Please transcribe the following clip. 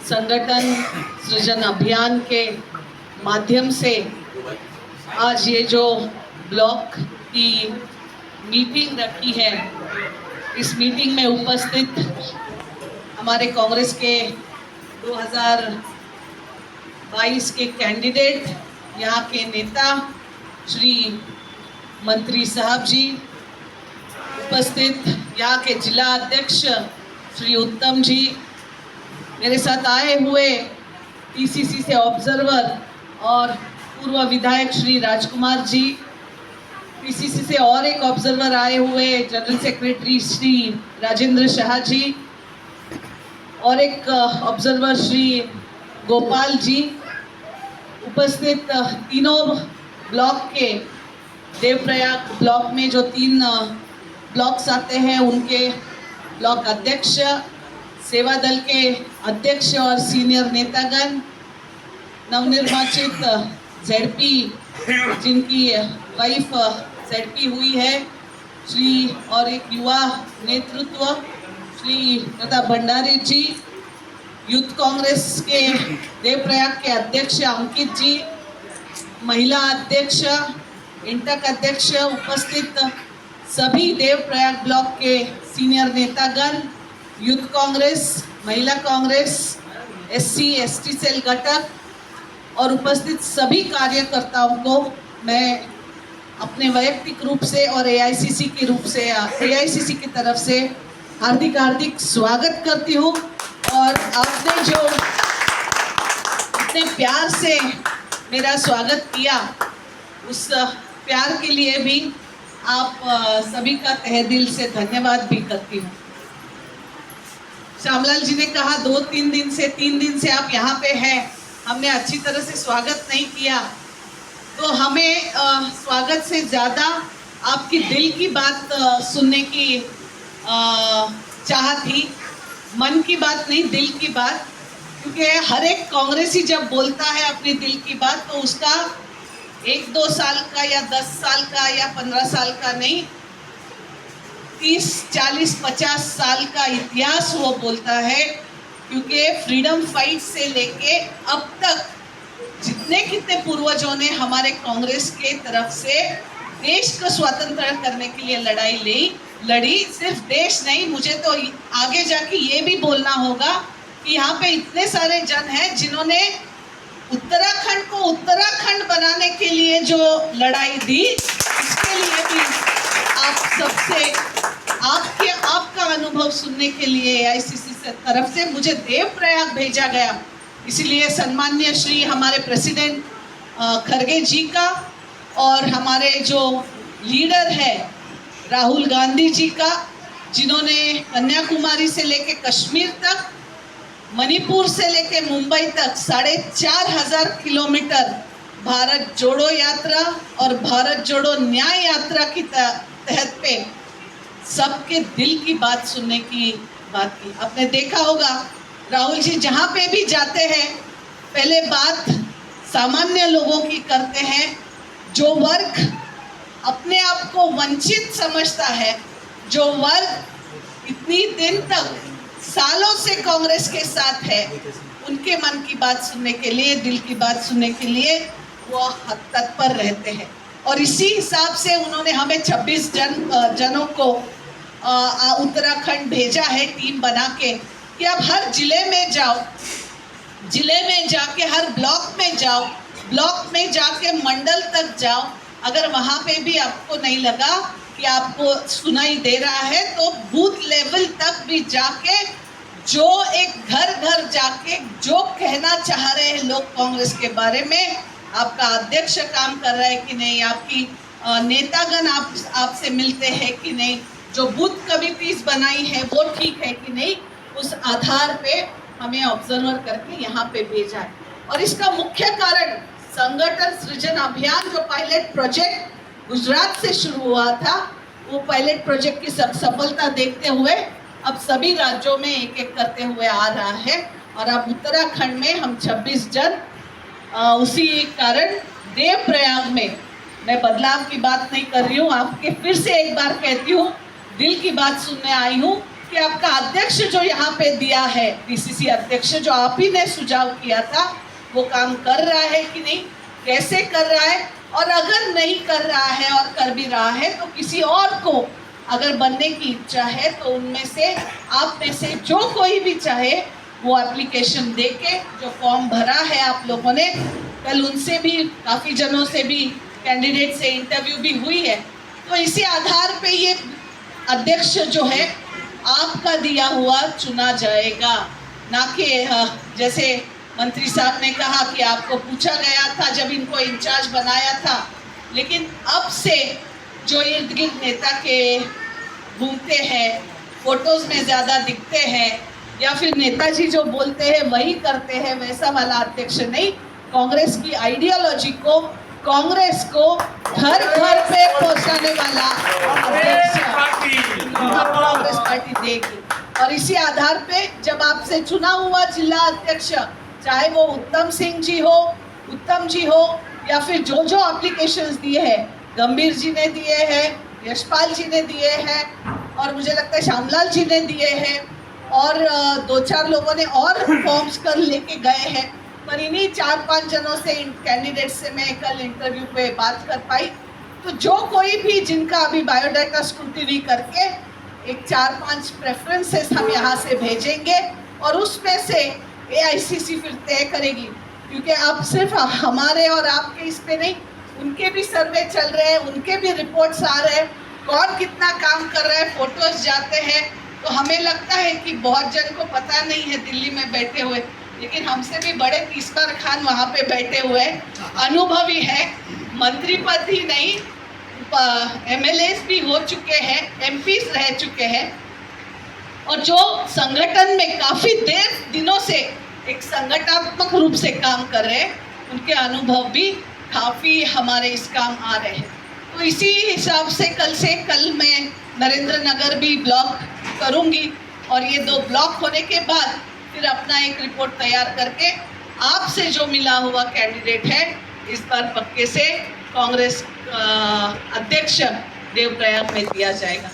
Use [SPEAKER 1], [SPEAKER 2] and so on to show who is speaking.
[SPEAKER 1] संगठन सृजन अभियान के माध्यम से आज ये जो ब्लॉक की मीटिंग रखी है, इस मीटिंग में उपस्थित हमारे कांग्रेस के 2022 के कैंडिडेट, यहाँ के नेता श्री मंत्री साहब जी, उपस्थित यहाँ के जिला अध्यक्ष श्री उत्तम जी, मेरे साथ आए हुए टीसीसी से ऑब्जर्वर और पूर्व विधायक श्री राजकुमार जी, टीसीसी से और एक ऑब्जर्वर आए हुए जनरल सेक्रेटरी श्री राजेंद्र शाह जी और एक ऑब्जर्वर श्री गोपाल जी, उपस्थित तीनों ब्लॉक के देवप्रयाग ब्लॉक में जो 3 ब्लॉक्स आते हैं उनके ब्लॉक अध्यक्ष, सेवा दल के अध्यक्ष और सीनियर नेतागण, नवनिर्वाचित जेडपी जिनकी वाइफ जेडपी हुई है श्री, और एक युवा नेतृत्व श्री प्रताप भंडारी जी, यूथ कांग्रेस के देवप्रयाग के अध्यक्ष अंकित जी, महिला अध्यक्ष, इंटक अध्यक्ष, उपस्थित सभी देवप्रयाग ब्लॉक के सीनियर नेतागण, यूथ कांग्रेस, महिला कांग्रेस, एससी एसटी सेल घटक और उपस्थित सभी कार्यकर्ताओं को मैं अपने वैयक्तिक रूप से और एआईसीसी की की तरफ से हार्दिक स्वागत करती हूँ। और आपने जो इतने प्यार से मेरा स्वागत किया, उस प्यार के लिए भी आप सभी का तहे दिल से धन्यवाद भी करती हूँ। श्यामलाल जी ने कहा 3 दिन से आप यहाँ पे हैं, हमने अच्छी तरह से स्वागत नहीं किया, तो हमें स्वागत से ज़्यादा आपकी दिल की बात सुनने की चाह थी, मन की बात नहीं, दिल की बात, क्योंकि हर एक कांग्रेसी जब बोलता है अपनी दिल की बात तो उसका 1-2 साल का या 10 साल का या 15 साल का नहीं, 30, 40, 50 साल का इतिहास वो बोलता है। क्योंकि फ्रीडम फाइट से लेके अब तक जितने कितने पूर्वजों ने हमारे कांग्रेस के तरफ से देश को स्वतंत्र करने के लिए लड़ी, सिर्फ देश नहीं, मुझे तो आगे जाके ये भी बोलना होगा कि यहाँ पे इतने सारे जन हैं जिन्होंने उत्तराखंड को उत्तराखंड बनाने के लिए जो लड़ाई दी, इसके लिए भी आप सबसे आपका अनुभव सुनने के लिए एआईसीसी से तरफ से मुझे देवप्रयाग भेजा गया। इसलिए सम्मान्य श्री हमारे प्रेसिडेंट खड़गे जी का और हमारे जो लीडर है राहुल गांधी जी का, जिन्होंने कन्याकुमारी से लेके कश्मीर तक, मणिपुर से लेके मुंबई तक 4,500 किलोमीटर भारत जोड़ो यात्रा और भारत जोड़ो न्याय यात्रा की तहत पे सबके दिल की बात सुनने की बात की। आपने देखा होगा राहुल जी जहाँ पे भी जाते हैं पहले बात सामान्य लोगों की करते हैं, जो वर्ग अपने आप को वंचित समझता है, जो वर्ग इतनी दिन तक सालों से कांग्रेस के साथ है, उनके मन की बात सुनने के लिए, दिल की बात सुनने के लिए वो तत्पर रहते हैं। और इसी हिसाब से उन्होंने हमें 26 जनों को उत्तराखंड भेजा है टीम बना के कि आप हर जिले में जाओ, जिले में जाके हर ब्लॉक में जाओ, ब्लॉक में जाके मंडल तक जाओ। अगर वहाँ पे भी आपको नहीं लगा कि आपको सुनाई दे रहा है तो बूथ लेवल तक भी जाके जो एक घर जाके जो कहना चाह रहे हैं लोग कांग्रेस के बारे में, आपका अध्यक्ष काम कर रहा है कि नहीं, आपकी नेतागण आपसे मिलते हैं कि नहीं, जो बूथ कमिटीज बनाई है वो ठीक है कि नहीं, उस आधार पे हमें ऑब्जर्वर करके यहाँ पे भेजा है। और इसका मुख्य कारण संगठन सृजन अभियान जो पायलट प्रोजेक्ट गुजरात से शुरू हुआ था, वो पायलट प्रोजेक्ट की सफलता देखते हुए अब सभी राज्यों में एक करते हुए आ रहा है। और अब उत्तराखंड में हम 26 जन, उसी कारण देवप्रयाग में, मैं बदलाव की बात नहीं कर रही हूँ, आपके फिर से एक बार कहती हूँ, दिल की बात सुनने आई हूँ कि आपका अध्यक्ष जो यहाँ पे दिया है, पीसीसी अध्यक्ष जो आप ही ने सुझाव किया था, वो काम कर रहा है कि नहीं, कैसे कर रहा है, और अगर नहीं कर रहा है और कर भी रहा है तो किसी और को अगर बनने की इच्छा है तो उनमें से, आप में से जो कोई भी चाहे वो एप्लीकेशन देके, जो फॉर्म भरा है आप लोगों ने, कल उनसे भी, काफ़ी जनों से भी, कैंडिडेट से इंटरव्यू भी हुई है, तो इसी आधार पे ये अध्यक्ष जो है आपका दिया हुआ चुना जाएगा, ना कि जैसे मंत्री साहब ने कहा कि आपको पूछा गया था जब इनको इंचार्ज बनाया था, लेकिन अब से जो इर्द गिर्द नेता के घूमते हैं, फोटोज में ज़्यादा दिखते हैं, या फिर नेताजी जो बोलते हैं वही करते हैं, वैसा वाला अध्यक्ष नहीं, कांग्रेस की आइडियोलॉजी को, कांग्रेस को घर घर पे पहुंचाने वाला अध्यक्ष कांग्रेस पार्टी देगी। और इसी आधार पे जब आपसे चुना हुआ जिला अध्यक्ष, चाहे वो उत्तम जी हो या फिर जो एप्लीकेशंस दिए हैं, गंभीर जी ने दिए हैं, यशपाल जी ने दिए हैं, और मुझे लगता है श्यामलाल जी ने दिए हैं, और 2-4 लोगों ने और फॉर्म्स कर लेके गए हैं, पर इन्हीं 4-5 जनों से, इन कैंडिडेट से मैं कल इंटरव्यू पे बात कर पाई। तो जो कोई भी जिनका अभी बायोडाटा स्क्रूटिनी करके एक 4-5 प्रेफरेंसेस हम यहाँ से भेजेंगे, और उसमें से एआईसीसी फिर तय करेगी, क्योंकि अब सिर्फ हमारे और आपके इस पे नहीं, उनके भी सर्वे चल रहे हैं, उनके भी रिपोर्ट्स आ रहे हैं, कौन कितना काम कर रहा है, फोटोज जाते हैं, तो हमें लगता है कि बहुत जन को पता नहीं है दिल्ली में बैठे हुए, लेकिन हमसे भी बड़े तीसबार खान वहाँ पे बैठे हुए, अनुभवी है, मंत्री पद ही नहीं, एमएलएस भी हो चुके हैं, एमपीज रह चुके हैं, और जो संगठन में काफ़ी दिनों से एक संगठनात्मक रूप से काम कर रहे हैं, उनके अनुभव भी काफ़ी हमारे इस काम आ रहे हैं। तो इसी हिसाब से कल मैं नरेंद्र नगर भी ब्लॉक करूंगी, और ये 2 ब्लॉक होने के बाद फिर अपना एक रिपोर्ट तैयार करके आपसे जो मिला हुआ कैंडिडेट है, इस बार पक्के से कांग्रेस अध्यक्ष देवप्रयाग में दिया जाएगा।